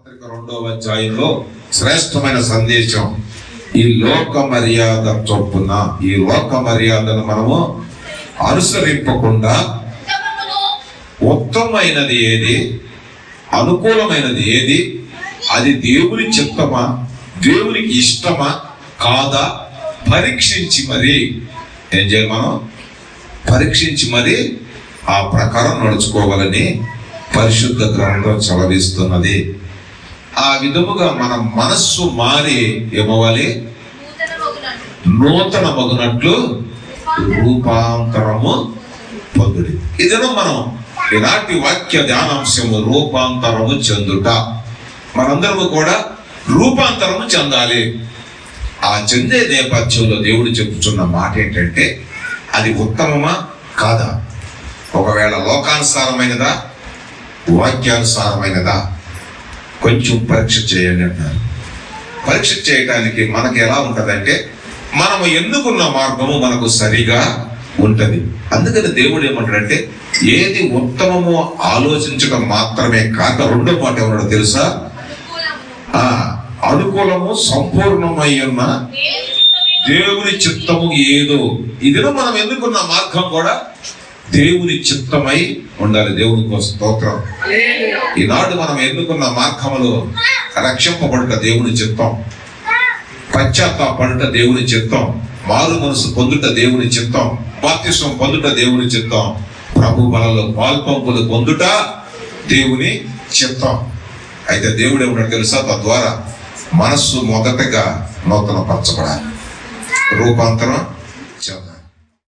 పత్రిక 2వ అధ్యాయంలో శ్రేష్టమైన సందేశం. ఈ లోక మర్యాద చొప్పున ఈ లోక మర్యాదను మనము అనుసరింపకుండా ఉత్తమమైనది ఏది, అనుకూలమైనది ఏది, అది దేవుని చిత్తమా, దేవునికి ఇష్టమా కాదా పరీక్షించి మరి ఏం చేయాలి? మనం పరీక్షించి మరి ఆ ప్రకారం నడుచుకోవాలని పరిశుద్ధ గ్రంథం చలవిస్తున్నది. ఆ విధముగా మన మనస్సు మారి ఏమవ్వాలి? నూతన మగునట్లు రూపాంతరము పొందుడి. ఇదను మనం ఇలాంటి వాక్య ధ్యానాంశము రూపాంతరము చెందుట. మనందరము కూడా రూపాంతరము చెందాలి. ఆ చెందే నేపథ్యంలో దేవుడు చెప్పుచున్న మాట ఏంటంటే, అది ఉత్తమమా కాదా, ఒకవేళ లోకానుసారమైనదా వాక్యానుసారమైనదా కొంచెం పరీక్ష చేయండి అంటారు. పరీక్ష చేయడానికి మనకి ఎలా ఉంటదంటే, మనము ఎన్నుకున్న మార్గము మనకు సరిగా ఉంటది. అందుకని దేవుడు ఏమంటాడంటే, ఏది ఉత్తమమో ఆలోచించడం మాత్రమే కాక రెండో మాట ఏమన్నాడో తెలుసా? అనుకూలము సంపూర్ణమై ఉన్న దేవుని చిత్తము ఏదో. ఇదిలో మనం ఎన్నుకున్న మార్గం కూడా దేవుని చిత్తమై ఉండాలి. దేవుని కోసం స్తోత్రం. ఈనాడు మనం ఎన్నుకున్న మార్గములో రక్షింపబడుట దేవుని చిత్తం, పశ్చాత్తాపడుట దేవుని చిత్తం, మారు మనసు పొందుట దేవుని చిత్తం, బాప్తిస్మం పొందుట దేవుని చిత్తం, ప్రభు బలలో పాల్పంపులు పొందుట దేవుని చిత్తం. అయితే దేవుడు ఏమన్నాడు తెలుసా? తద్వారా మనస్సు మొదటగా నూతన పరచబడాలి. రూపాంతరం